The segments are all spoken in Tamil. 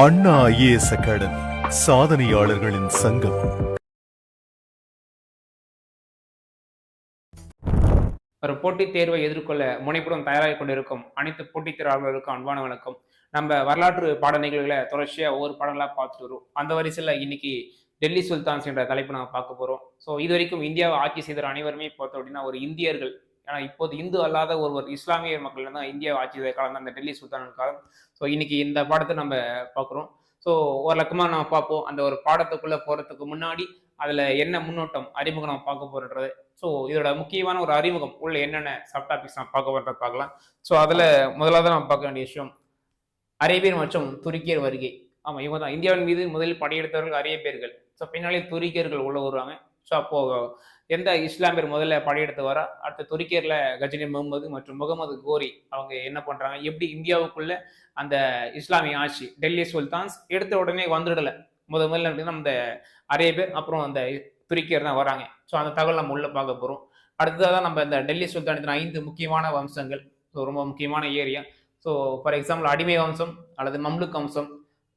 அண்ணா ஐஏஎஸ் அகாடமி சாதனையாளர்களின் சங்கம். ஒரு போட்டித் தேர்வை எதிர்கொள்ள முனைப்புடன் தயாராகி கொண்டிருக்கும் அனைத்து போட்டித் தேர்வாளர்களுக்கும் அன்பான வணக்கம். நம்ம வரலாற்று பாட நிகழ்வுகளை தொடர்ச்சியா ஒவ்வொரு பாடங்களா பார்த்துட்டு வரும். அந்த வரிசையில் இன்னைக்கு டெல்லி சுல்தான்ஸ் என்ற தலைப்பு நம்ம பார்க்க போறோம். ஸோ இது வரைக்கும் இந்தியாவை ஆட்சி செய்த அனைவருமே பார்த்தோம் அப்படின்னா ஒரு இந்தியர்கள். ஏன்னா இப்போது இந்து அல்லாத ஒருவர் இஸ்லாமிய மக்கள் தான் இந்தியாவை ஆட்சி செய்த காலம் தான் அந்த டெல்லி சுல்தான் காலம். ஸோ இன்னைக்கு இந்த பாடத்தை நம்ம பார்க்குறோம். ஸோ ஒரு லக்கமாக நம்ம பார்ப்போம். அந்த ஒரு பாடத்துக்குள்ள போறதுக்கு முன்னாடி அதுல என்ன முன்னோட்டம் அறிமுகம் நம்ம பார்க்க போறது. ஸோ இதோட முக்கியமான ஒரு அறிமுகம் உள்ள என்னென்ன சப் டாபிக்ஸ் நம்ம பார்க்க போறத பார்க்கலாம். ஸோ அதுல முதலாவது நம்ம பார்க்க வேண்டிய விஷயம் அரேபியர் மற்றும் துருக்கியர் வருகை. ஆமா, இவங்க தான் இந்தியாவின் மீது முதலில் படையெடுத்தவர்கள் அரேபியர்கள். ஸோ பின்னாலே துருக்கியர்கள் உள்ள வருவாங்க. ஸோ அப்போ எந்த இஸ்லாமியர் முதல்ல படையெடுத்து வரா, அடுத்த துருக்கியர்ல கஜினி முகமது மற்றும் முகமது கோரி அவங்க என்ன பண்றாங்க, எப்படி இந்தியாவுக்குள்ள அந்த இஸ்லாமிய ஆட்சி டெல்லி சுல்தான்ஸ் எடுத்த உடனே வந்துடல. முதல்ல அப்படின்னா அந்த அரேபியர் அப்புறம் அந்த துருக்கியர் தான் வராங்க. ஸோ அந்த தகவல் நம்ம உள்ள பார்க்க போறோம். அடுத்ததான் நம்ம இந்த டெல்லி சுல்தானத்தின் 5 முக்கியமான வம்சங்கள். ஸோ ரொம்ப முக்கியமான ஏரியா. ஸோ ஃபார் எக்ஸாம்பிள் அடிமை வம்சம் அல்லது மம்லுக் வம்சம்,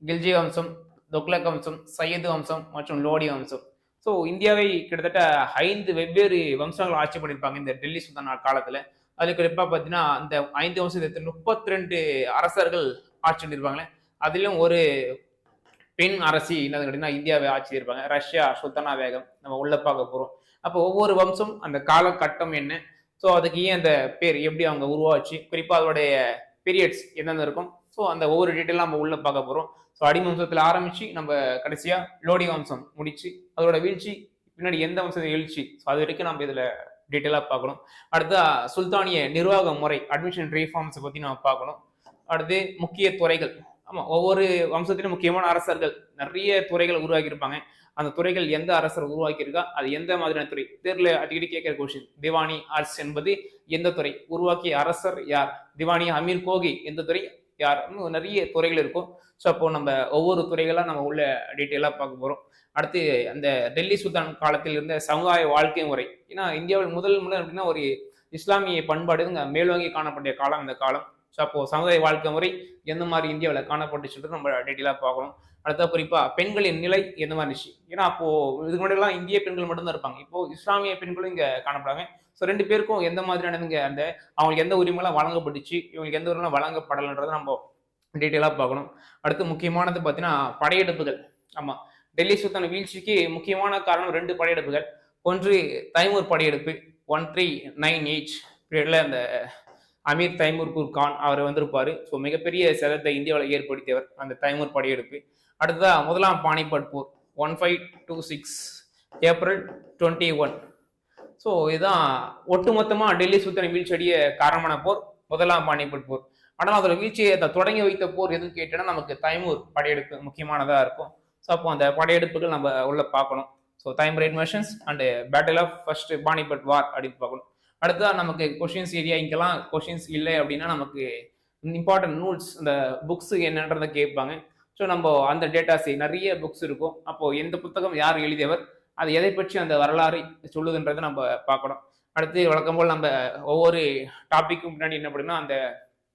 கில்ஜி வம்சம், தொக்லக் வம்சம், சையது வம்சம் மற்றும் லோடி வம்சம். ஸோ இந்தியாவை கிட்டத்தட்ட 5 வெவ்வேறு வம்சங்கள் ஆட்சி பண்ணியிருப்பாங்க இந்த டெல்லி சுல்தான் காலத்துல. அதுக்கு குறிப்பா பார்த்தீங்கன்னா இந்த 5 வம்சத்தில் 32 அரசர்கள் ஆட்சி பண்ணியிருப்பாங்களே. அதிலும் ஒரு பெண் அரசி என்னது கேட்டீங்கன்னா இந்தியாவை ஆட்சி இருப்பாங்க, ரஷ்யா சுல்தானா பேகம். நம்ம உள்ள பார்க்க போறோம். அப்போ ஒவ்வொரு வம்சம் அந்த காலகட்டம் என்ன, ஸோ அதுக்கு ஏன் அந்த பேர் எப்படி அவங்க உருவாச்சு, குறிப்பா அதோடைய பீரியட்ஸ் என்னென்ன இருக்கும். ஸோ அந்த ஒவ்வொரு டீட்டெயிலும் நம்ம உள்ள பார்க்க போறோம். ஸோ அடி வம்சத்துல ஆரம்பிச்சு நம்ம கடைசியா லோடி வம்சம் முடிச்சு அதோட வீழ்ச்சி பின்னாடி எந்த வம்சத்தை எழுச்சி, ஸோ அது வரைக்கும் நம்ம இதுல டீட்டெயிலாக பார்க்கணும். அடுத்தா சுல்தானிய நிர்வாக முறை அட்மிஷன் ரீஃபார்ம்ஸை பத்தி நம்ம பார்க்கணும். அடுத்து முக்கிய துறைகள். ஆமா, ஒவ்வொரு வம்சத்திலும் முக்கியமான அரசர்கள் நிறைய துறைகள் உருவாக்கி இருப்பாங்க. அந்த துறைகள் எந்த அரசர் உருவாக்கியிருக்கா, அது எந்த மாதிரியான துறை, தேர்ல அடிக்கடி கேட்கிற கொஸ்டின். திவானி ஆர்ட்ஸ் என்பது எந்த துறை, உருவாக்கிய அரசர் யார், திவானி அமீர் கோகி எந்த துறை யார், நிறைய துறைகள் இருக்கும். ஸோ அப்போ நம்ம ஒவ்வொரு துறைகளா நம்ம உள்ள டீட்டெயிலாக பார்க்க போறோம். அடுத்து அந்த டெல்லி சுல்தான் காலத்தில் இருந்த சமுதாய வாழ்க்கை முறை. ஏன்னா இந்தியாவில் முதல் அப்படின்னா ஒரு இஸ்லாமிய பண்பாடு மேலோங்கி காணப்பட்ட காலம் இந்த காலம். ஸோ அப்போ சமுதாய வாழ்க்கை முறை எந்த மாதிரி இந்தியாவில் காணப்பட்டு சொல்லிட்டு நம்ம டீட்டெயிலாக பார்க்கணும். அடுத்த குறிப்பா பெண்களின் நிலை எந்த மாதிரி இருந்துச்சு. ஏன்னா அப்போ இதுக்கு முன்னாடி எல்லாம் இந்திய பெண்கள் மட்டும்தான் இருப்பாங்க. இப்போ இஸ்லாமிய பெண்களும் இங்க காணப்படுறாங்க. ஸோ 2 பேருக்கும் எந்த மாதிரியானதுங்க அந்த அவங்களுக்கு எந்த உரிமைலாம் வழங்கப்பட்டுச்சு, இவங்களுக்கு எந்த உரிமை வழங்கப்படலைன்றதை நம்ம டீட்டெயிலாக பார்க்கணும். அடுத்து முக்கியமானது பார்த்தீங்கன்னா படையெடுப்புகள். ஆமா, டெல்லி சுல்தான் வீழ்ச்சிக்கு முக்கியமான காரணம் 2 படையெடுப்புகள். ஒன்று தைமூர் படையெடுப்பு 1398 பீரியட்ல அந்த அமீர் தைமூர் கான் அவர் வந்திருப்பாரு. ஸோ மிகப்பெரிய சேதத்தை இந்தியாவில் ஏற்படுத்தியவர் அந்த தைமூர் படையெடுப்பு. அடுத்ததா முதலாம் பானிபட் போர் 1526 ஏப்ரல் 21. ஸோ இதுதான் ஒட்டுமொத்தமாக டெல்லி சுல்தான் வீழ்ச்சியடைய காரணமான போர் முதலாம் பானிபட் போர். ஆனால் அதோட வீழ்ச்சியை தொடங்கி வைத்த போர் எதுன்னு கேட்டோன்னா நமக்கு தைமூர் படையெடுப்பு முக்கியமானதாக இருக்கும். ஸோ அப்போ அந்த படையெடுப்புகள் நம்ம உள்ள பார்க்கணும். So Timur invasions and battle of first Panipat war அப்படின்னு பார்க்கணும். அடுத்ததான் நமக்கு கொஷின்ஸ் ஏரியா. இங்கெல்லாம் கொஷின்ஸ் இல்லை அப்படின்னா நமக்கு இம்பார்ட்டன்ட் நூல்ஸ் இந்த புக்ஸ் என்னன்றதை கேட்பாங்க. ஸோ நம்ம அந்த டேட்டாஸ் நிறைய புக்ஸ் இருக்கும். அப்போ எந்த புத்தகம் யார் எழுதியவர், அது எதை பற்றி அந்த வரலாறு சொல்லுதுன்றதை நம்ம பார்க்கணும். அடுத்து வழக்கம் போல் நம்ம ஒவ்வொரு டாப்பிக்கும் முன்னாடி என்ன பண்ணுன்னா அந்த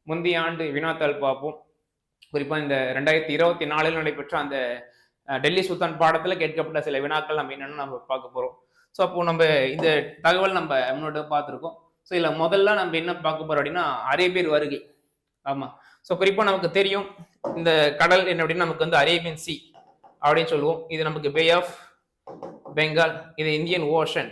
முந்தைய ஆண்டு வினாத்தாள் பார்ப்போம். குறிப்பாக இந்த 2024 நடைபெற்ற அந்த டெல்லி சுல்தான் பாடத்தில் கேட்கப்பட்ட சில வினாக்கள் நம்ம என்னென்னு நம்ம பார்க்க போகிறோம். ஸோ அப்போ நம்ம இந்த தகவல் நம்ம முன்னோட்ட பார்த்துருக்கோம். ஸோ இதில் முதல்ல நம்ம என்ன பார்க்க போறோம் அப்படின்னா அரேபியர் வருகை. ஆமாம், ஸோ குறிப்பாக நமக்கு தெரியும் இந்த கடல் என்ன அப்படின்னா நமக்கு வந்து அரேபியன் சி அப்படின்னு சொல்லுவோம். இது நமக்கு பே ஆஃப் பெங்கால், இது இந்தியன் ஓஷன்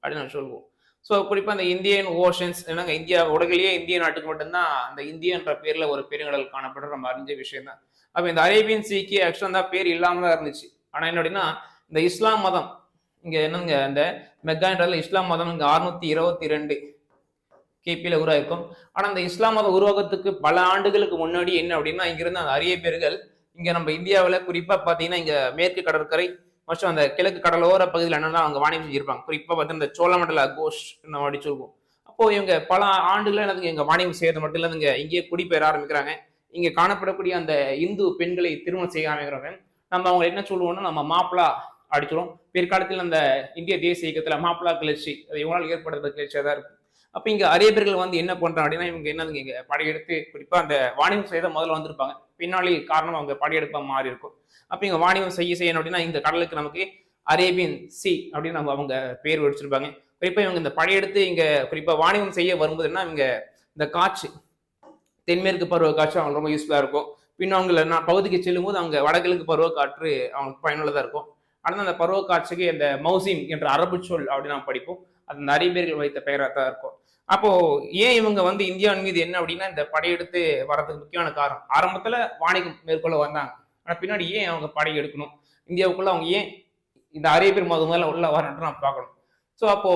அப்படின்னு நம்ம சொல்லுவோம். ஸோ குறிப்பாக இந்த இந்தியன் ஓஷன்ஸ் என்னங்க, இந்தியா உலகிலேயே இந்திய நாட்டுக்கு மட்டும்தான் அந்த இந்தியன்ற பேர்ல ஒரு பெருங்கடல் காணப்படுற நம்ம அறிஞ்ச விஷயம் தான். அப்போ இந்த அரேபியன் சீக்கு ஆக்சுவலாக தான் பேர் இல்லாமல் தான் இருந்துச்சு. ஆனால் என்ன அப்படின்னா இந்த இஸ்லாம் மதம் இங்க என்னங்க அந்த மெக்கான்றதுல இஸ்லாம் மதம் இங்க 622 கிபியில உருவாயிருக்கும். ஆனா அந்த இஸ்லாம் மதம் உருவாக்கத்துக்கு பல ஆண்டுகளுக்கு முன்னாடி என்ன அப்படின்னா இங்க இருந்த அந்த அரேபியர்கள் இங்க நம்ம இந்தியாவில குறிப்பா பாத்தீங்கன்னா இங்க மேற்கு கடற்கரை மற்றும் அந்த கிழக்கு கடலோர பகுதியில் என்னன்னா அவங்க வாணிபம் செஞ்சிருப்பாங்க. குறிப்பா பார்த்தீங்கன்னா இந்த சோழமண்டல கோஷ் நம்ம அப்படி சொல்லுவோம். அப்போ இவங்க பல ஆண்டுகள் என்னதுங்க இங்க வாணிபம் செய்யறது மட்டும் இல்லைங்க, இங்கேயே குடிபெயர ஆரம்பிக்கிறாங்க. இங்க காணப்படக்கூடிய அந்த இந்து பெண்களை திருமணம் செய்ய ஆரம்பிக்கிறாங்க. நம்ம அவங்க என்ன சொல்லுவோம்னா நம்ம மாப்பிளா அடிச்சிடும். பிற்காலத்தில் அந்த இந்திய தேசிய இயக்கத்துல மாப்பிளா கிளர்ச்சி அது இவங்களால் ஏற்படுறது கிளர்ச்சியா தான் இருக்கும். அப்ப இங்க அரேபியர்கள் வந்து என்ன பண்றாங்க அப்படின்னா இவங்க என்னதுங்க இங்க படையெடுத்து குறிப்பா அந்த வாணிபம் செய்த முதல்ல வந்திருப்பாங்க. பின்னாளில் காரணம் அவங்க படையெடுப்பா மாறி இருக்கும். அப்ப இங்க வாணிபம் செய்யணும் அப்படின்னா இந்த கடலுக்கு நமக்கு அரேபியன் சி அப்படின்னு நம்ம அவங்க பேர் வச்சிருப்பாங்க. குறிப்பா இவங்க இந்த படையெடுத்து இங்க குறிப்பா வாணிபம் செய்ய வரும்போதுன்னா இவங்க இந்த காற்று தென்மேற்கு பருவ காற்று அவங்களுக்கு ரொம்ப யூஸ்ஃபுல்லா இருக்கும். பின்ன அவங்க நான் பகுதிக்கு செல்லும் போது அவங்க வடகிழக்கு பருவ காற்று அவங்களுக்கு பயனுள்ளதா இருக்கும். ஆனால் அந்த பருவ காற்றுக்கு இந்த மௌசிம் என்ற அரபு சொல் அப்படின்னு நாம் படிப்போம். அது அந்த அரேபியர்கள் வைத்த பெயராக தான் இருக்கும். அப்போ ஏன் இவங்க வந்து இந்தியாவின் மீது என்ன அப்படின்னா இந்த படையெடுத்து வர்றதுக்கு முக்கியமான காரணம் ஆரம்பத்துல வாணிகம் மேற்கொள்ள வந்தாங்க. ஆனா பின்னாடி ஏன் அவங்க படை எடுக்கணும் இந்தியாவுக்குள்ள அவங்க ஏன் இந்த அரேபியர் முதல்ல உள்ள வரணும்னு நம்ம பார்க்கணும். ஸோ அப்போ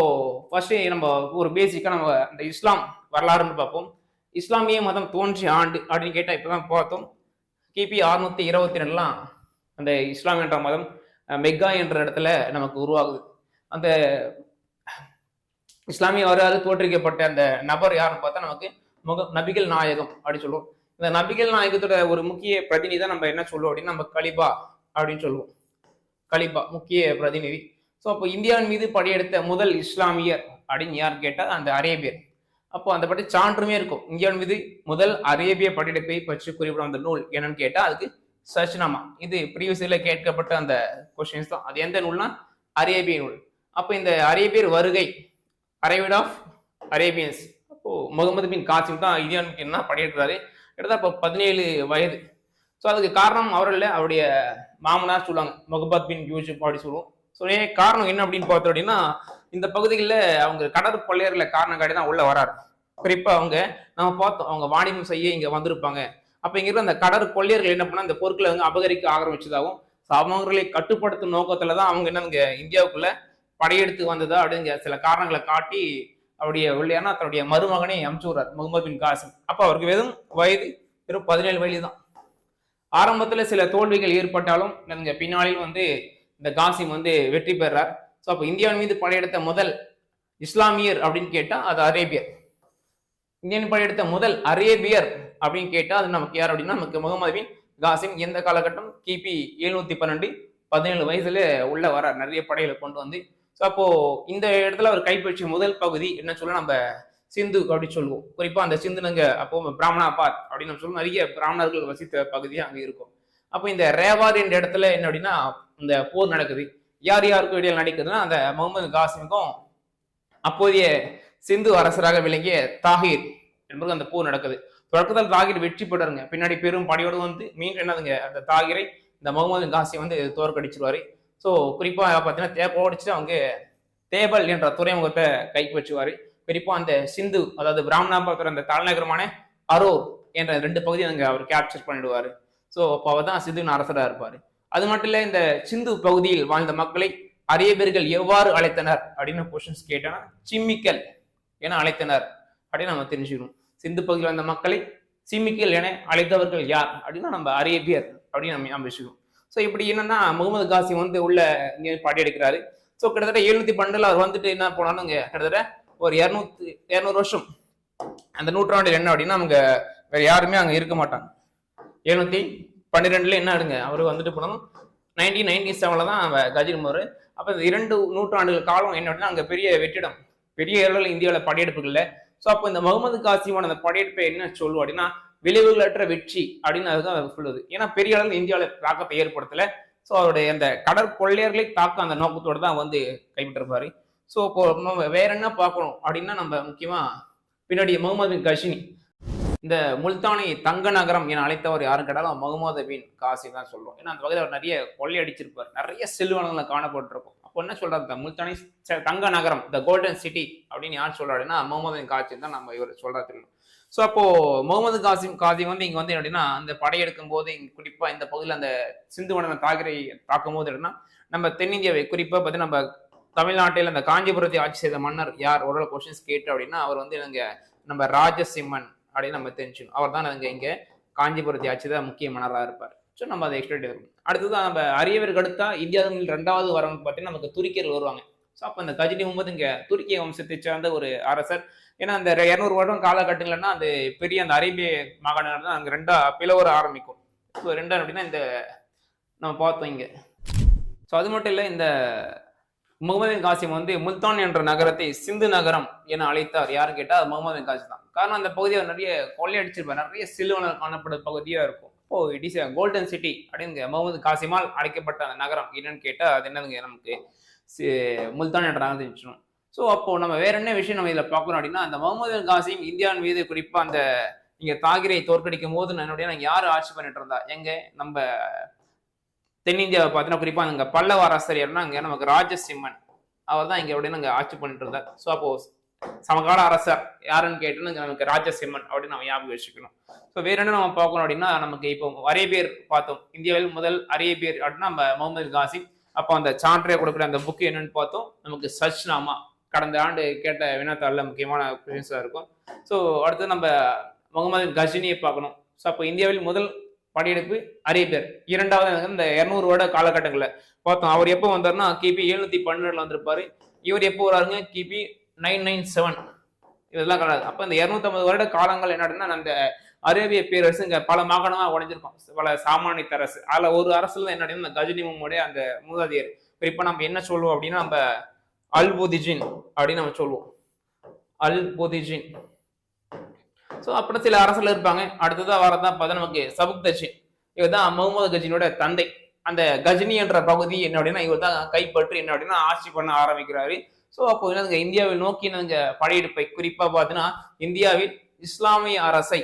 ஃபர்ஸ்ட் நம்ம ஒரு பேசிக்கா நம்ம இந்த இஸ்லாம் வரலாறுன்னு பார்ப்போம். இஸ்லாமிய மதம் தோன்றிய ஆண்டு அப்படின்னு கேட்டா இப்பதான் பார்த்தோம். கிபி 622 அந்த இஸ்லாம் என்ற மதம் மெக்கா என்ற இடத்துல நமக்கு உருவாகுது. அந்த இஸ்லாமிய வரலாறு தோற்றுவிக்கப்பட்ட அந்த நபர் யாருன்னு பார்த்தா நமக்கு நபிகள் நாயகம் அப்படின்னு சொல்லுவோம். இந்த நபிகள் நாயகத்தோட ஒரு முக்கிய பிரதிநிதி தான் நம்ம என்ன சொல்லுவோம் அப்படின்னா நம்ம கலிபா அப்படின்னு சொல்லுவோம். கலிபா முக்கிய பிரதிநிதி. ஸோ அப்போ இந்தியாவின் மீது படையெடுத்த முதல் இஸ்லாமியர் அப்படின்னு யார் கேட்டால் அந்த அரேபியர். அப்போ அந்த பற்றி சான்றுமே இருக்கும். இந்தியாவின் மீது முதல் அரேபிய படையெடுப்பை பற்றி குறிப்பிடும் அந்த நூல் என்னன்னு கேட்டா அதுக்கு சர்ச்னாமா. இது ப்ரீவியஸ்ல கேட்கப்பட்ட அந்த கொஸ்டின்ஸ் தான். அது எந்த நூல்னா அரேபிய நூல். அப்போ இந்த அரேபியர் வருகை அரைவிட் ஆஃப் அரேபியன்ஸ். அப்போ முகமது பின் காசிம் தான் இந்தியாவுக்கு என்ன படையெடுக்கிறாரு. கிட்டத்தட்ட இப்போ 17 வயது. ஸோ அதுக்கு காரணம் அவரில் அவருடைய மாமனார் சொல்லுவாங்க முகமது பின் யூசுப் அப்படி சொல்லுவோம். ஸோ காரணம் என்ன அப்படின்னு பார்த்தோம் அப்படின்னா இந்த பகுதிகளில் அவங்க கடற்கொள்ளையர்களை காரணம் காட்டி தான் உள்ள வராரு. குறிப்பா அவங்க நம்ம பார்த்தோம் அவங்க வாணிபம் செய்ய இங்க வந்திருப்பாங்க. அப்ப இங்க இருக்கிற அந்த கடற்கொள்ளையர்கள் என்ன பண்ணா இந்த பொருட்களை வந்து அபகரிக்க ஆரம்பிச்சதாகவும் அவங்களை கட்டுப்படுத்தும் நோக்கத்துலதான் அவங்க என்ன இங்க இந்தியாவுக்குள்ள படையெடுத்து வந்ததா அப்படிங்க சில காரணங்களை காட்டி அவருடைய வெள்ளையான தன்னுடைய மருமகனை அமுச்சு விடுறார் முகமது பின் காசிம். அப்ப அவருக்கு வெறும் 17 வயது தான். ஆரம்பத்துல சில தோல்விகள் ஏற்பட்டாலும் இங்க பின்னாளில் வந்து இந்த காசிம் வந்து வெற்றி பெறார். ஸோ அப்போ இந்தியாவின் மீது படையெடுத்த முதல் இஸ்லாமியர் அப்படின்னு கேட்டா அது அரேபியர். இந்தியன் படையெடுத்த முதல் அரேபியர் அப்படின்னு கேட்டா அது நமக்கு யார் அப்படின்னா நமக்கு முகமது பின் காசிம். எந்த காலகட்டம் கிபி 712 17 வயசுல உள்ள வரார் நிறைய படைகளை கொண்டு வந்து. ஸோ அப்போ இந்த இடத்துல அவர் கைப்பற்றிய முதல் பகுதி என்ன சொல்ல நம்ம சிந்து அப்படின்னு சொல்லுவோம். குறிப்பா அந்த சிந்துனுங்க அப்போ பிராமணாபாத் அப்படின்னு நம்ம சொல்லுவோம். நிறைய பிராமணர்கள் வசித்த பகுதியாக அங்கே இருக்கும். அப்போ இந்த ரேவார் என்ற இடத்துல என்ன அப்படின்னா இந்த போர் நடக்குது. யார் யாருக்கும் இடையில் நடக்குதுன்னா அந்த முகமது காசிமுக்கும் அப்போதைய சிந்து அரசராக விளங்கிய தாகிர் என்பது அந்த போர் நடக்குது. தொடக்கத்தில் தாகிர் வெற்றி பெறாருங்க. பின்னாடி பெரும் படையோடு வந்து மீண்டும் என்னதுங்க அந்த தாகிரை இந்த முகமது காசிம் வந்து தோற்கடிச்சிருவாரு. ஸோ குறிப்பா பார்த்தீங்கன்னா தேப்படிச்சுட்டு அவங்க தேபல் என்ற துறைமுகத்தை கைப்பற்றுவாரு. குறிப்பா அந்த சிந்து அதாவது பிராமணாபாத்தோட அந்த தலைநகரமான அரோர் என்ற 2 பகுதியை அங்க அவர் கேப்சர் பண்ணிடுவாரு. ஸோ அப்போ அவர் தான் சிந்துவின் அரசராக இருப்பாரு. அது மட்டும் இல்ல இந்த சிந்து பகுதியில் வாழ்ந்த மக்களை அரேபியர்கள் எவ்வாறு அழைத்தனர் அப்படின்னு கொஸ்டின்ஸ் கேட்டோம்னா சிம்மிக்கல் என அழைத்தனர் அப்படின்னு நம்ம தெரிஞ்சுக்கணும். சிந்து பகுதியில் வந்த மக்களை சிம்மிக்கல் என அழைத்தவர்கள் யார் அப்படின்னா நம்ம அரேபியர் அப்படின்னு நம்ம வச்சுக்கணும். ஸோ இப்படி என்னன்னா முகமது காசிம் வந்து உள்ள இங்கே பாடி எடுக்கிறாரு. ஸோ கிட்டத்தட்ட 712 அவர் வந்துட்டு என்ன போனாலும் கிட்டத்தட்ட ஒரு 200 வருஷம் அந்த நூற்றாண்டில் என்ன அப்படின்னா அவங்க வேற யாருமே அங்க இருக்க மாட்டாங்க. 712 என்ன ஆடுங்க அவர் வந்துட்டு போனாலும் 1997 தான் கஜிர் மோர். அப்ப இந்த 2 நூற்றாண்டுகள் காலம் என்ன அப்படின்னா அங்க பெரிய வெற்றிடம் பெரிய அளவில் இந்தியாவில் படையெடுப்புகள்ல. ஸோ அப்போ இந்த முகமது காசிமான அந்த படையெடுப்பை என்ன சொல்லுவோம் அப்படின்னா விளைவுகளற்ற வெற்றி அப்படின்னு அதுதான் சொல்லுது. ஏன்னா பெரிய அளவில் இந்தியாவில் தாக்கத்தை ஏற்படுத்தல. ஸோ அவருடைய அந்த கடற்கொள்ளையர்களை தாக்க அந்த நோக்கத்தோடு தான் வந்து கைவிட்டிருப்பாரு. ஸோ இப்போ நம்ம வேற என்ன பார்க்கணும் அப்படின்னா நம்ம முக்கியமா பின்னாடி முகமது பின் கஷினி இந்த முல்தானை தங்க நகரம் என அழைத்தவர் யாரும் கேட்டாலும் முகமது பின் காசிம் தான் சொல்லுவோம். ஏன்னா அந்த வகையில் அவர் நிறைய கொள்ளையடிச்சிருப்பார். நிறைய செல்வங்களை காணப்பட்டிருக்கும். அப்போ என்ன சொல்றாரு முல்தானை தங்க நகரம் த கோல்டன் சிட்டி அப்படின்னு யார் சொல்றாருன்னா முகமது பின் காசிம் தான் நம்ம இவர் சொல்றாரு. ஸோ அப்போ முகமது காசிம் வந்து இங்க வந்து எப்படின்னா அந்த படையெடுக்கும் போது இங்க குறிப்பா இந்த பகுதியில் அந்த சிந்து மன்னன் தாகிரை தாக்கும் போது எப்படின்னா நம்ம தென்னிந்தியாவை குறிப்பா பார்த்தீங்கன்னா நம்ம தமிழ்நாட்டில் அந்த காஞ்சிபுரத்தை ஆட்சி செய்த மன்னர் யார் ஓரளவு கொஸ்டின்ஸ் கேட்டு அப்படின்னா அவர் வந்து நம்ம ராஜசிம்மன் அப்படின்னு நம்ம தெரிஞ்சுக்கணும். அவர் தான் இங்க காஞ்சிபுரத்தை ஆட்சி தான் முக்கிய மன்னராக இருப்பார். ஸோ நம்ம அதை எக்ஸ்பெக்ட் இருக்கும். அடுத்ததான் நம்ம அரியவருக்கு அடுத்தா இந்தியாவில் 2வது வரவங்க பார்த்தீங்கன்னா நமக்கு துருக்கியர்கள் வருவாங்க. ஸோ அப்போ அந்த கஜினி முகமது இங்க துருக்கிய வம்சத்தை சேர்ந்த ஒரு அரசர். ஏன்னா அந்த 200 வருடம் காலகட்டங்கள்னா அந்த பெரிய அந்த அரேபிய மாகாணங்கள் தான் அங்கே 2ஆ பிளவர ஆரம்பிக்கும். ஸோ 2 அப்படின்னா இந்த நம்ம பார்த்தோம் இங்க. ஸோ அது மட்டும் இல்லை இந்த முகமது பின் காசிம் வந்து முல்தான் என்ற நகரத்தை சிந்து நகரம் என அழைத்தார். யாரும் கேட்டா அது முகமது பின் காசிம் தான். காரணம் அந்த பகுதியை நிறைய கொள்ளையடிச்சிருப்பார், நிறைய சில்வங்கள் காணப்படும் பகுதியா இருக்கும். இப்போ இட் இஸ் கோல்டன் சிட்டி அப்படின்னு முகமது காசிமால் அழைக்கப்பட்ட அந்த நகரம் என்னன்னு கேட்டா அது என்னதுங்க, நமக்கு முல்தான் என்ற நகரத்தை இருந்துச்சு. ஸோ அப்போ நம்ம வேற என்ன விஷயம் நம்ம இதில் பார்க்கணும் அப்படின்னா, அந்த முகமது பின் காசிம் இந்தியாவின் மீது குறிப்பா அந்த நீங்க தாகிரை தோற்கடிக்கும் போது என்னுடைய யார் ஆட்சி பண்ணிட்டு இருந்தா, எங்க நம்ம தென்னிந்தியாவை பார்த்தீங்கன்னா குறிப்பா அங்க பல்லவ அரசர் யாருன்னா அங்க நமக்கு ராஜசிம்மன், அவர் தான் இங்க அப்படின்னு அங்க ஆட்சி பண்ணிட்டு இருந்தார். ஸோ அப்போ சமகால அரசர் யாருன்னு கேட்டு நமக்கு ராஜசிம்மன் அப்படின்னு நம்ம ஞாபகம் வச்சுக்கணும். ஸோ வேற என்ன நம்ம பார்க்கணும் அப்படின்னா, நமக்கு இப்போ அரேபியர் பார்த்தோம், இந்தியாவில் முதல் அரேபியர் அப்படின்னா நம்ம முகமது பின் காசிம். அப்போ அந்த சான்றையை கொடுக்குற அந்த புக்கு என்னன்னு பார்த்தோம், நமக்கு சச்நாமா, கடந்த ஆண்டு கேட்ட வினாத்தாள்ல முக்கியமான கொஸ்டின்ஸா இருக்கும். ஸோ அடுத்து நம்ம முகமது பின் கஜினியை பார்க்கணும். ஸோ அப்போ இந்தியாவில் முதல் படையெடுப்பு அரேபியர். இரண்டாவது இந்த 200 வருட காலகட்டங்களில் பார்த்தோம். அவர் எப்போ வந்தாருன்னா கிபி 712 வந்திருப்பாரு. இவர் எப்போ வராருங்க, கிபி 997. இதெல்லாம் கிடையாது. அப்ப இந்த 250 வருட காலங்கள் என்னன்னா அந்த அரேபிய பேரரசு இங்க பல மாகாணமா உடைஞ்சிருக்கும், பல சாமானிய அரசு. அதுல ஒரு அரசுல என்ன இந்த கஜினி முகமது அந்த மூதாதையர். இப்ப நம்ம என்ன சொல்லுவோம் அப்படின்னா, நம்ம அல்புதிஜின் அப்படின்னு நம்ம சொல்லுவோம், அல்புதிஜின். ஸோ அப்புறம் சில அரசுல இருப்பாங்க. அடுத்ததான் வரதான் பார்த்தா நமக்கு சபுக்தஜின், இவர் தான் முகமது கஜினியோட தந்தை. அந்த கஜினி என்ற பகுதி என்ன அப்படின்னா இவர் தான் கைப்பற்றி என்ன அப்படின்னா ஆட்சி பண்ண ஆரம்பிக்கிறாரு. ஸோ அப்போ என்ன இந்தியாவை நோக்கி படையெடுப்பை குறிப்பா பார்த்தீங்கன்னா இந்தியாவில் இஸ்லாமிய அரசை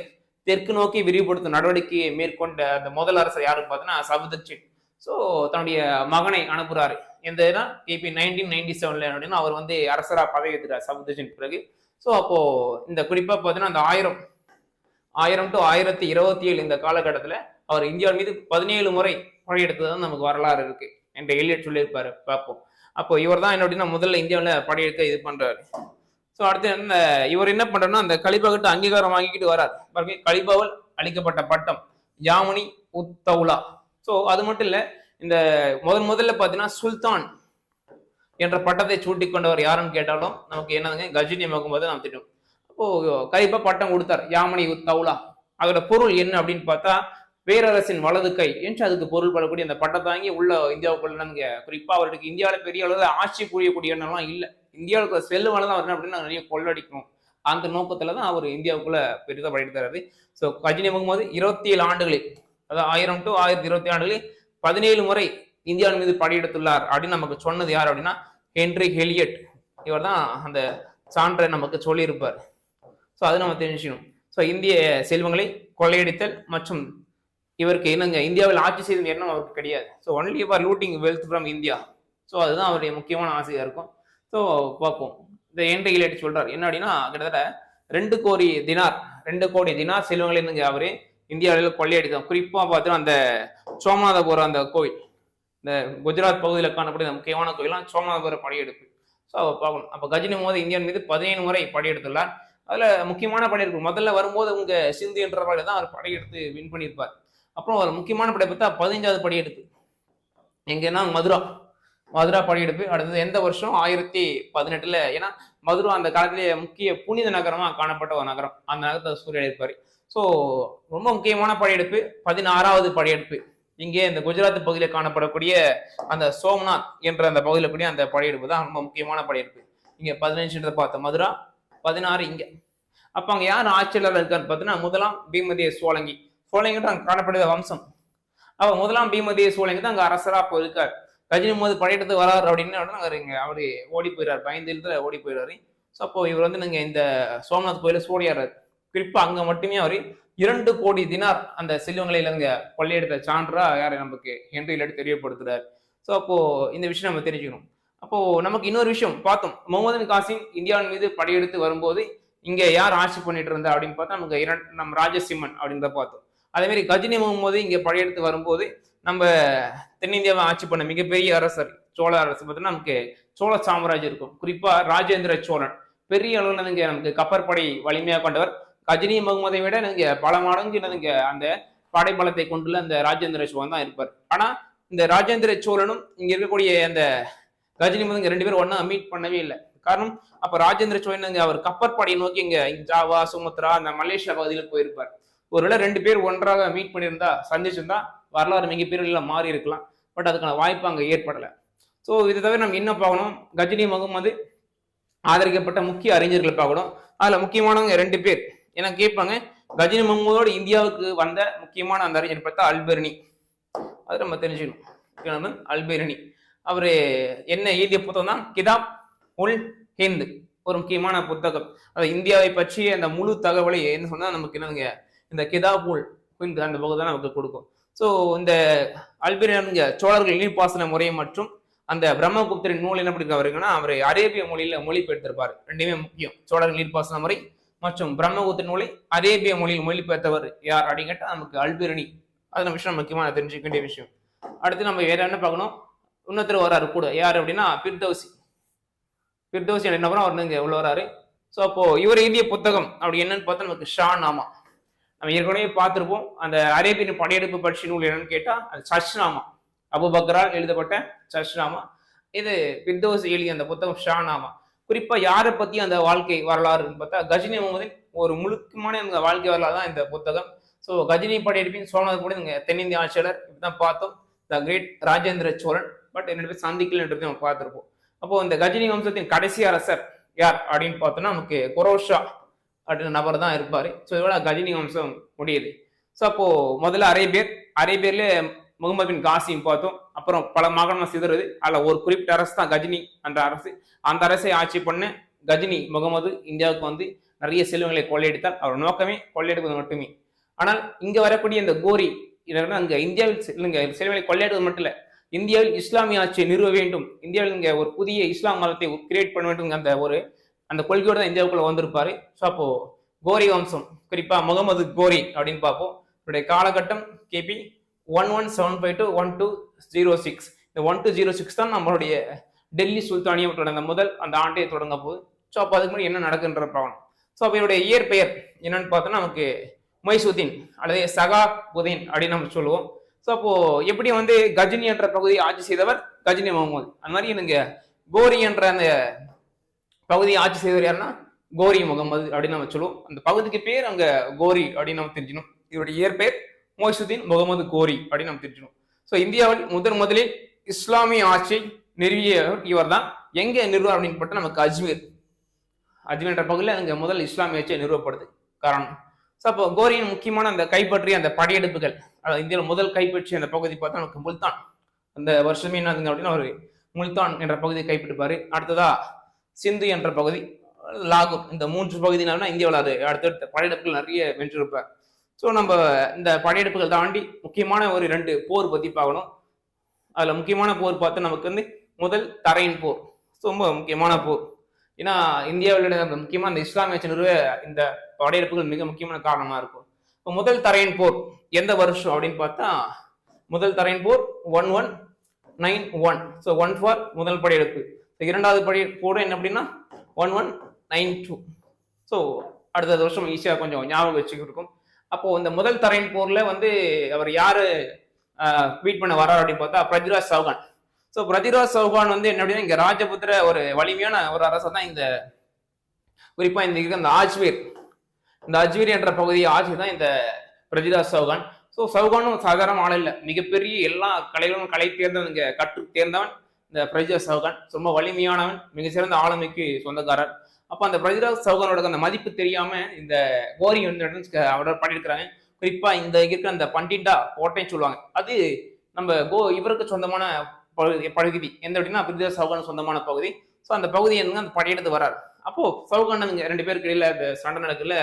தெற்கு நோக்கி விரிவுபடுத்தும் நடவடிக்கையை மேற்கொண்ட அந்த முதல் அரசர் யாருன்னு பார்த்தீங்கன்னா சபுக்தஜின். ஸோ தன்னுடைய மகனை அனுப்புறாரு. எந்த கிபி 1997 அப்படின்னா அவர் வந்து அரசரா பதவி ஏற்றுறாரு சபுக்தஜின் பிறகு. ஸோ அப்போ இந்த குறிப்பா பார்த்தீங்கன்னா அந்த 1000 to 1027 இந்த காலகட்டத்தில் அவர் இந்தியாவின் மீது 17 முறை படையெடுத்தது நமக்கு வரலாறு இருக்கு என்று எலியட் சொல்லியிருப்பாரு. பார்ப்போம். அப்போ இவர் தான் என்ன அப்படின்னா முதல்ல இந்தியாவில் படையெடுக்க இது பண்றாரு. ஸோ அடுத்து இவர் என்ன பண்றாருன்னா அந்த கலிபாகிட்ட அங்கீகாரம் வாங்கிக்கிட்டு வரார். பாருங்க, கலிபாவால் அளிக்கப்பட்ட பட்டம் யாமினி உத்தௌலா. ஸோ அது மட்டும் இல்ல, இந்த முதல்ல பார்த்தீங்கன்னா சுல்தான் என்ற பட்டத்தை சூட்டி கொண்டவர் யாருன்னு கேட்டாலும் நமக்கு என்னதுங்க, கஜினி முகமது நாம் தெரியும். அப்போ கலிபா பட்டம் கொடுத்தார் யாமினி உத்தௌலா. அதோட பொருள் என்ன அப்படின்னு பார்த்தா பேரரசின் வலது கை என்று அதுக்கு பொருள் படக்கூடிய அந்த பட்டத்தை வாங்கி உள்ள இந்தியாவுக்குள்ள குறிப்பா அவருக்கு இந்தியாவில பெரிய அளவுல ஆட்சி புரியக்கூடிய எண்ணம்லாம் இல்லை. இந்தியாவுக்கு செல்லுவான தான் வரணும் அப்படின்னா நிறைய கொள்ளடிக்கணும், அந்த நோக்கத்துலதான் அவர் இந்தியாவுக்குள்ள பெரிதாக படையெடுத்தாரு. ஸோ கஜினி முகமது 27 ஆண்டுகளில், அதாவது 1000 to 1027 ஆண்டுகளில் 17 முறை இந்தியாவின் மீது படையெடுத்துள்ளார் அப்படின்னு நமக்கு சொன்னது யார் அப்படின்னா ஹென்றி எலியட். இவர் தான் அந்த சான்றை நமக்கு சொல்லியிருப்பார். ஸோ அது நம்ம தெரிஞ்சுக்கணும். ஸோ இந்திய செல்வங்களை கொள்ளையடித்தல் மற்றும் இவருக்கு என்னங்க இந்தியாவில் ஆட்சி செய்த எண்ணம் அவருக்கு கிடையாது. So only for looting wealth from India. So அதுதான் அவருடைய முக்கியமான ஆசையா இருக்கும். ஸோ பார்ப்போம், இந்த ஹென்றி எலியட் சொல்றாரு என்ன அப்படின்னா கிட்டத்தட்ட 2 கோடி தினார் செல்வங்களை அவரு இந்தியாவில் கொள்ளையடித்தார். குறிப்பா பார்த்தோம் அந்த சோமநாதபுரம் அந்த கோவில், இந்த குஜராத் பகுதியில் காணக்கூடிய முக்கியமான கோயிலாம் சோமநாதபுரம் படையெடுப்பு. ஸோ பார்க்கணும். அப்போ கஜினி முகமது இந்தியாவின் மீது 17 முறை படையெடுத்துள்ளார். அதுல முக்கியமான படையெடுப்பு முதல்ல வரும்போது உங்க சிந்து என்ற படையை தான் அவர் படையெடுத்து வின் பண்ணியிருப்பார். அப்புறம் ஒரு முக்கியமான படை பார்த்தா 15வது படையெடுப்பு எங்கன்னா மதுரா படையெடுப்பு. அடுத்தது எந்த வருஷம் 1018. ஏன்னா மதுரா அந்த காலத்திலேயே முக்கிய புனித நகரமா காணப்பட்ட ஒரு நகரம். அந்த நகரத்தை சூரியன் இருப்பாரு. ஸோ ரொம்ப முக்கியமான படையெடுப்பு 16வது படையெடுப்பு. இங்கே இந்த குஜராத் பகுதியில் காணப்படக்கூடிய அந்த சோம்நாத் என்ற அந்த பகுதியில் கூடிய அந்த படையெடுப்பு தான் ரொம்ப முக்கியமான படையெடுப்பு. இங்க 15 பார்த்த மதுரா, 16 இங்க. அப்ப அங்க யார் ஆட்சியாளர் இருக்கான்னு பார்த்தீங்கன்னா முதலாம் பீமதேய சோழங்கி. சோழங்கிட்ட அங்க காணப்படுற வம்சம். அவ முதலாம் பீமதேய சோழங்கி தான் அங்க அரசரா போயிருக்காரு. கஜினி முகமது படையெடுத்து வராரு அப்படின்னு அவரு ஓடி போயிடாரு, பயந்து ஓடி போயிடாரு. ஸோ அப்போ இவர் வந்து நீங்க இந்த சோம்நாத் கோயில சோடியாடுறாரு. குறிப்பா அங்க மட்டுமே அவரு 2 கோடி தினார் அந்த செல்வங்களில் அங்க கொள்ளையெடுத்த சான்றா யாரை நமக்கு ஹென்றி எலியட் தெரியப்படுத்துறாரு. ஸோ அப்போ இந்த விஷயம் நம்ம தெரிஞ்சுக்கணும். அப்போ நமக்கு இன்னொரு விஷயம் பார்த்தோம், முகமது பின் காசிம் இந்தியாவின் மீது படையெடுத்து வரும்போது இங்க யார் ஆட்சி பண்ணிட்டு இருந்தா அப்படின்னு பார்த்தா நமக்கு நம்ம ராஜசிம்மன் அப்படின்னு பார்த்தோம். அதே மாதிரி கஜினி முகமது இங்க படையெடுத்து வரும்போது நம்ம தென்னிந்தியாவை ஆட்சி பண்ண மிகப்பெரிய அரசர் சோழ அரசு பார்த்தீங்கன்னா நமக்கு சோழ சாம்ராஜ்யம் இருக்கும். குறிப்பா ராஜேந்திர சோழன் பெரிய அளவுல நமக்கு கப்பற்படை வலிமையா கொண்டவர். கஜினி முகமதை விட நீங்க பல மடங்கு அந்த படைபலத்தை கொண்டுள்ள அந்த ராஜேந்திர சோழன் தான் இருப்பார். ஆனா இந்த ராஜேந்திர சோழனும் இங்க இருக்கக்கூடிய அந்த கஜினி முகமது 2 பேரும் ஒன்னா மீட் பண்ணவே இல்லை. காரணம், அப்ப ராஜேந்திர சோழன் அவர் கப்பற்படையை நோக்கி இங்க ஜாவா, சுமத்ரா, அந்த மலேசியா பகுதியில் போயிருப்பார். ஒருவேளை 2 பேர் ஒன்றாக மீட் பண்ணியிருந்தா, சந்திச்சிருந்தா வரலாறு மிகப்பெரிய மாறி இருக்கலாம். பட் அதுக்கான வாய்ப்பு அங்க ஏற்படலை. ஸோ இதை தவிர நம்ம என்ன பார்க்கணும், கஜினி முகமது ஆதரிக்கப்பட்ட முக்கிய அறிஞர்களை பார்க்கணும். அதுல முக்கியமானவங்க 2 பேர். ஏன்னா கேட்பாங்க, கஜினி முகமதோடு இந்தியாவுக்கு வந்த முக்கியமான அந்த அறிஞர் பார்த்தா அல்பெர்னி. அது நம்ம தெரிஞ்சுக்கணும். அல்பெர்னி அவரு என்ன எழுதிய புத்தகம் தான் கிதாப் உல் ஹிந்த், ஒரு முக்கியமான புத்தகம். அது இந்தியாவை பற்றிய அந்த முழு தகவலை என்ன சொன்னா நமக்கு என்னங்க இந்த கிதாப் உல் ஹிந்த் அந்த புத்தகம் தான் நமக்கு கொடுக்கும். ஸோ இந்த அல்பெர்னி சோழர்கள் நீர்ப்பாசன முறை மற்றும் அந்த பிரம்மகுப்தரின் நூல் என்ன பண்ணிருக்காருன்னா, அவர் அரேபிய மொழியில மொழிபெயர்த்திருப்பாரு. ரெண்டுமே முக்கியம். சோழர்கள் நீர்ப்பாசன முறை மற்றும் பிரம்மகுப்தர் நூலை அரேபிய மொழியில் மொழிபெயர்த்தவர் யார் அப்படின்னு கேட்டா நமக்கு அல்பெர்னி. அது நம்ம விஷயம் முக்கியமான தெரிஞ்சுக்க வேண்டிய விஷயம். அடுத்து நம்ம வேற என்ன பார்க்கணும், இன்னொருத்தர் வராரு கூட, யார் அப்படின்னா பிர்தௌசி. பிர்தௌசி என்ன பண்ணா அவர் இங்க உள்ள வராரு. ஸோ அப்போ இவர் எழுதிய புத்தகம் அப்படி என்னன்னு பார்த்தா நமக்கு ஷா நாமா. நம்ம ஏற்கனவே பார்த்திருப்போம். அந்த அரேபியன் படையெடுப்பு பற்றி நூல் என்னன்னு கேட்டா அது சஷ்நாமா, அபுபக்கரால் எழுதப்பட்ட சஷ்நாமா. இது பிர்தௌசி எழுதிய அந்த புத்தகம் ஷா நாமா. குறிப்பா யாரை பத்தி அந்த வாழ்க்கை வரலாறுன்னு பார்த்தா கஜினி முகமதின் ஒரு முழுக்கமான இந்த வாழ்க்கை வரலாறு தான் இந்த புத்தகம். ஸோ கஜினி படையெடுப்பின் சோழனர் கூட இங்க தென்னிந்திய ஆட்சியாளர் இப்படிதான் பார்த்தோம், the great Rajendra Cholan. But 2 பேர் சந்திக்கலன்றது நம்ம பார்த்திருப்போம். அப்போ இந்த கஜினி வம்சத்தின் கடைசி அரசர் யார் அப்படின்னு பார்த்தோம்னா நமக்கு குரோஷா அப்படின்னு நபர் தான் இருப்பாரு. ஸோ இதோட கஜினி வம்சம் முடியுது. ஸோ அப்போ முதல்ல அரேபியர்ல முகமது பின் காசிம் பார்த்தோம். அப்புறம் பல மாகாணம் சிதறுது. அதுல ஒரு குறிப்பிட்ட அரசு தான் கஜினி என்ற அரசு. அந்த அரசை ஆட்சி பண்ண கஜினி முகமது இந்தியாவுக்கு வந்து நிறைய செல்வங்களை கொள்ளையடித்தார். அவர் நோக்கமே கொள்ளையடிப்பது மட்டுமே. ஆனால் இங்க வரக்கூடிய இந்த கோரி அங்க இந்தியாவில் செல்வங்களை கொள்ளையடிப்பது மட்டும் இல்ல, இந்தியாவில் இஸ்லாமிய ஆட்சியை நிறுவ வேண்டும், இந்தியாவில் இங்க ஒரு புதிய இஸ்லாம் மதத்தை கிரியேட் பண்ண வேண்டும் அந்த கொள்கையோட தான் இந்தியாவுக்குள்ள வந்திருப்பாரு. ஸோ அப்போ கோரி வம்சம், குறிப்பா முகமது கோரி அப்படின்னு பார்ப்போம். இவருடைய காலகட்டம் கிபி 1175 to 1206. இந்த 1206 தான் நம்மளுடைய டெல்லி சுல்தானியம் அந்த ஆண்டையை தொடங்க போகுது. ஸோ அப்போ அதுக்கு முன்னாடி என்ன நடக்குன்ற பாவம். ஸோ அப்போ இவருடைய இயற்பெயர் என்னன்னு பார்த்தோம்னா நமக்கு மொய்சுதீன் அல்லது சகாபுதீன் அப்படின்னு நம்ம சொல்லுவோம். ஸோ அப்போ எப்படி வந்து கஜினி என்ற பகுதியை ஆட்சி செய்தவர் கஜினி முகமது, அந்த மாதிரி எனக்கு கோரி என்ற அந்த பகுதியை ஆட்சி செய்தவர் யாருன்னா கோரி முகமது அப்படின்னு நம்ம சொல்லுவோம். அந்த பகுதிக்கு பேர் அங்க கோரி அப்படின்னு நம்ம தெரிஞ்சிடும். இவருடைய இயற்பெயர் மொய்சுதீன் முகமது கோரி அப்படின்னு நம்ம தெரிஞ்சிடும். ஸோ இந்தியாவில் முதலில் இஸ்லாமிய ஆட்சி நிறுவியவர் இவர் தான். எங்க நிறுவனம் அப்படின்னு பார்த்தா நமக்கு அஜ்மீர் என்ற பகுதியில் அங்க முதல் இஸ்லாமிய ஆட்சியை நிறுவப்படுது காரணம். ஸோ அப்போ கோரியின் முக்கியமான அந்த கைப்பற்றிய அந்த படையெடுப்புகள், இந்தியாவில் முதல் கைப்பற்றிய அந்த பகுதி பார்த்தா நமக்கு முல்தான். அந்த வருஷமே என்னதுங்க அப்படின்னா ஒரு முல்தான் என்ற பகுதியை கைப்பற்றிப்பாரு. அடுத்ததா சிந்து என்ற பகுதி, லாகூர், இந்த 3 பகுதினால இந்தியாவில் அது அடுத்தடுத்த படையெடுப்புகள் நிறைய வென்றிருப்பார். ஸோ நம்ம இந்த படையெடுப்புகள் தாண்டி முக்கியமான ஒரு 2 போர் பத்தி பார்க்கணும். அதுல முக்கியமான போர் பார்த்து நமக்கு வந்து முதல் தரையின் போர். ரொம்ப முக்கியமான போர். ஏன்னா இந்தியாவில் முக்கியமா இந்த இஸ்லாமிய நிறுவ இந்த படையெடுப்புகள் மிக முக்கியமான காரணமா இருக்கும். இப்போ முதல் தரையின் போர் எந்த வருஷம் அப்படின்னு பார்த்தா முதல் தரையின் போர் 1191. ஸோ 1 ஃபார் முதல் படையெடுப்பு. இரண்டாவது போர் என்ன அப்படின்னா 1192. ஸோ அடுத்த வருஷம் ஈஸியா கொஞ்சம் ஞாபகம் வச்சுக்கிட்டு இருக்கும். அப்போ இந்த முதல் தரையின் போர்ல வந்து அவர் யாரு பீட் பண்ண வர்றாரு அப்படின்னு பார்த்தா பிருத்விராஜ் சௌகான். ஸோ பிருத்விராஜ் சௌகான் வந்து என்ன அப்படின்னா இங்க ராஜபுத்திர ஒரு வலிமையான ஒரு அரசர் தான். இந்த குறிப்பா இந்த அஜ்மீர் என்ற பகுதியை ஆட்சி தான் இந்த பிருத்விராஜ் சௌகான். ஸோ சௌகானும் சாதாரண ஆள் இல்லை, மிகப்பெரிய எல்லா கலைகளும் கலை தேர்ந்தவன், இங்க கற்று தேர்ந்தவன் இந்த பிருத்விராஜ் சௌகான். ரொம்ப வலிமையானவன், மிக சிறந்த ஆளுமைக்கு சொந்தக்காரர். அப்ப அந்த பிருத்விராஜ் சௌகானோட அந்த மதிப்பு தெரியாம இந்த கோரி வந்து அவரோட பண்ணியிருக்கிறாங்க. குறிப்பா இந்த இருக்கிற அந்த பண்டிண்டா கோட்டைன்னு சொல்லுவாங்க, அது நம்ம இவருக்கு சொந்தமான பகுதி. எந்த அப்படின்னா பிருத்விராஜ் சௌகான் சொந்தமான பகுதி. ஸோ அந்த பகுதி அந்த படையெடுத்து வர்றாரு. அப்போ சௌகான் 2 பேருக்கு இடையில அந்த சண்டை நடக்கல,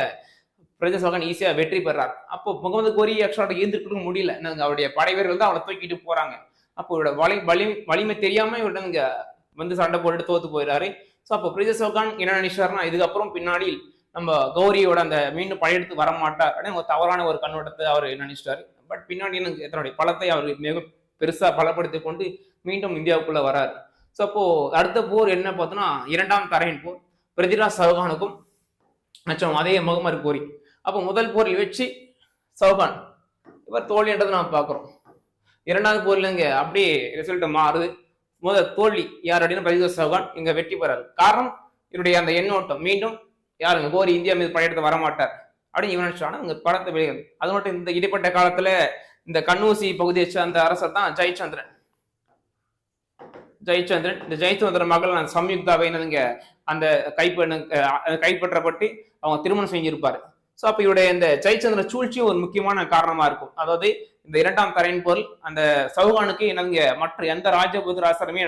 பிருத்விராஜ் சௌகான் ஈஸியா வெற்றி பெறாரு. அப்போ முகமது கோரி ஆக்சுவலா இருந்துட்டு முடியல, அவருடைய படை வீரர்கள் தான் அவரை தூக்கிட்டு போறாங்க. அப்போ இவரோட வலிமை தெரியாம இவர்கிட்ட இங்க வந்து சண்டை போட்டு தோத்து போயிடாரு. ஸோ அப்போ பிருத்விராஜ் சௌகான் என்ன நினைச்சாருன்னா இதுக்கப்புறம் பின்னாடி நம்ம கௌரியோட அந்த மீண்டும் படையெடுத்து வர மாட்டார் அப்படின்னு ஒரு தவறான ஒரு கண்ணோட்டத்தை அவர் நினைச்சிட்டாரு. பட் பின்னாடி தன்னுடைய பலத்தை அவர் மிக பெருசா பலப்படுத்தி கொண்டு மீண்டும் இந்தியாவுக்குள்ள வராரு. ஸோ அப்போ அடுத்த போர் என்ன பார்த்தோம்னா 2ஆம் தரையின் போர், பிருத்விராஜ் சௌகானுக்கும் மற்றும் அதே முகமது கோரி. அப்போ முதல் போரில் வெற்றி சௌகான், இவர் தோல்வின்றதை நாம் பார்க்கிறோம். 2வது போர்ல இங்க அப்படியே ரிசல்ட் மாறுது. முதல் தோல்வி யார் அப்படின்னா பிருத்விராஜ் சௌகான் இங்க வெற்றி பெறாரு. காரணம் இவருடைய அந்த எண்ணோட்டம், மீண்டும் யாருங்க கோரி இந்தியா மீது படையெடுத்து வரமாட்டார் அப்படின்னு இவன் நினைச்சானா இங்க படத்தை வெளியாது. அது மட்டும் இந்த இடைப்பட்ட காலத்துல இந்த கண்ணூசி பகுதியை சேர்ந்த அரசர் தான் ஜெயச்சந்திரன். ஜெயச்சந்திரன். இந்த ஜெயச்சந்திரன் மகள் அந்த சம்யுக்தாவை என்னதுங்க அந்த கைப்பற்றப்பட்டு அவங்க திருமணம் செஞ்சிருப்பாரு. ஸோ அப்ப இவருடைய இந்த ஜெயச்சந்திர சூழ்ச்சி ஒரு முக்கியமான காரணமா இருக்கும். அதாவது இந்த இரண்டாம் தரையின் போர் அந்த சவுகானுக்கு என்னதுங்க மற்ற எந்த ராஜபுத்திர அரசருமே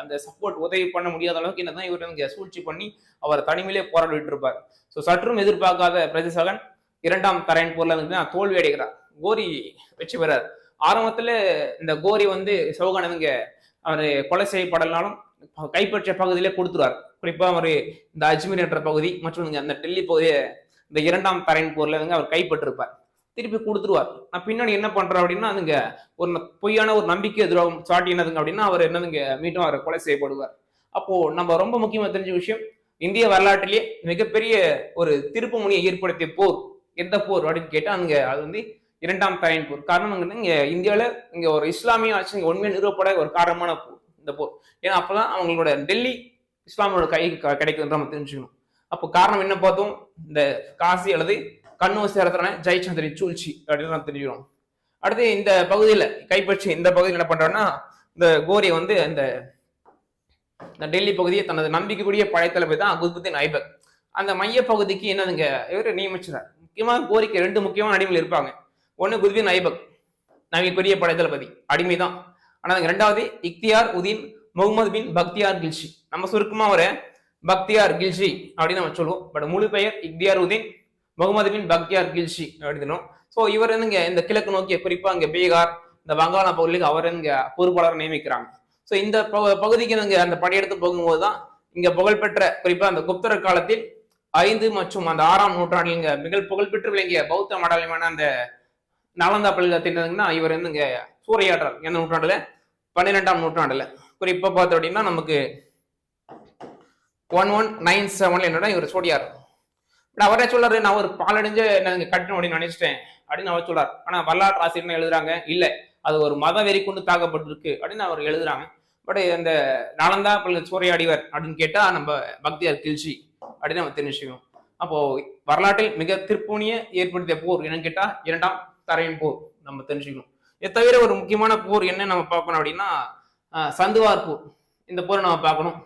அந்த சப்போர்ட் உதவி பண்ண முடியாத அளவுக்கு என்னதான் இவர் சூழ்ச்சி பண்ணி அவர் தனிமையிலே போராடிட்டு இருப்பார். ஸோ சற்றும் எதிர்பார்க்காத பிரதிசகன் இரண்டாம் தரையின் போர்ல தோல்வி அடைகிறார். கோரி வெற்றி பெறார். ஆரம்பத்துல இந்த கோரி சவுகான் அவர் கொலை செய்யப்படலாலும் கைப்பற்றிய பகுதியிலே கொடுத்துருவார். குறிப்பா அவர் இந்த அஜ்மீர் என்ற பகுதி மற்றும் அந்த டெல்லி பகுதியை இந்த இரண்டாம் தரையின் போர்ல அவர் கைப்பற்றிருப்பார். திருப்பி கொடுத்துருவார். நான் பின்னாடி என்ன பண்றேன் அப்படின்னா ஒரு பொய்யான ஒரு நம்பிக்கை துரோகம் சாட்டி அப்படின்னா அவர் மீண்டும் அவர் கொலை செய்யப்படுவார். அப்போ நம்ம ரொம்ப முக்கியமா தெரிஞ்ச விஷயம், இந்திய வரலாற்றிலேயே மிகப்பெரிய ஒரு திருப்பு முனையை ஏற்படுத்திய போர் எந்த போர் அப்படின்னு கேட்டா அது இரண்டாம் தரையின் போர். காரணம் இங்க இந்தியாவில ஒரு இஸ்லாமிய ஆட்சி உண்மையை நிறுவப்பட ஒரு காரணமான போர் இந்த போர். ஏன்னா அப்பதான் அவங்களோட டெல்லி இஸ்லாமோட கைக்கு கிடைக்குதுன்ற நம்ம தெரிஞ்சுக்கணும். அப்போ காரணம் என்ன பார்த்தோம், இந்த காசி அல்லது கண்ணூசிரத்தான ஜெயச்சந்திரன் சூழ்ச்சி அப்படின்னு நம்ம தெரிஞ்சுக்கணும். அடுத்து இந்த பகுதியில கைப்பற்றி இந்த பகுதியில் என்ன பண்றோம்னா இந்த கோரி இந்த டெல்லி பகுதியை தனது நம்பிக்கைக்குரிய படைத்தளபதி தான் குத்புதீன் ஐபக் அந்த மைய பகுதிக்கு இவர் நியமிச்சார். முக்கியமாக கோரிக்கை 2 முக்கியமான அடிமைகள் இருப்பாங்க. ஒண்ணு குத்புதீன் ஐபக் நம்பிக்கைக்குரிய படைத்தளபதி அடிமைதான். ஆனா 2வது இக்தியார் உதீன் முகமது பின் பக்தியார் கில்ஷி. நம்ம சுருக்கமா ஒரு பக்தியார் கில்ஷி அப்படின்னு நம்ம சொல்லுவோம். பட் முழு பெயர் இக்தியார் உதீன் முகமது பின் பக்தியார் கில்ஷி அப்படின்னு. ஸோ இவர் இந்த கிழக்கு நோக்கிய குறிப்பா பீகார் இந்த வங்காள பகுதிக்கு அவர் பொறுப்பாளர் நியமிக்கிறாங்க. ஸோ இந்த பகுதிக்கு அந்த படையெடுத்து போகும்போது தான் இங்க புகழ்பெற்ற குறிப்பா அந்த குப்தர் காலத்தில் 5 மற்றும் அந்த 6ஆம் நூற்றாண்டில் மிக புகழ்பெற்று விளங்கிய பௌத்த மடாலயமான அந்த நாலந்தா பல்கலைக்கழகத்தின் இவர் சூறையாற்றார். எந்த நூற்றாண்டுல? 12ஆம் நூற்றாண்டுல. குறிப்பா பார்த்தோம் அப்படின்னா நமக்கு 1197 என்னடா இவர் சூடியார். அவரே சொல்றாரு, நான் ஒரு பாலடைஞ்ச கட்டணும் அப்படின்னு நினைச்சிட்டேன் அப்படின்னு அவர் சொல்றாரு. ஆனா வரலாற்று ஆசிரியர் எழுதுறாங்க இல்ல அது ஒரு மத வெறி கொண்டு தாக்கப்பட்டிருக்கு அப்படின்னு அவர் எழுதுறாங்க. பட் அந்த நாலந்தா சூறையாடிவர் அப்படின்னு கேட்டா நம்ம பக்தியார் கில்ஷி அப்படின்னு நம்ம தெரிஞ்சுக்கணும். அப்போ வரலாற்றில் மிக திருப்புணிய ஏற்படுத்திய போர் என்னன்னு கேட்டா இரண்டாம் தரையின் போர் நம்ம தெரிஞ்சுக்கணும். இதை தவிர ஒரு முக்கியமான போர் என்ன நம்ம பார்க்கணும் அப்படின்னா சந்துவார் போர். இந்த போரை நம்ம பார்க்கணும்.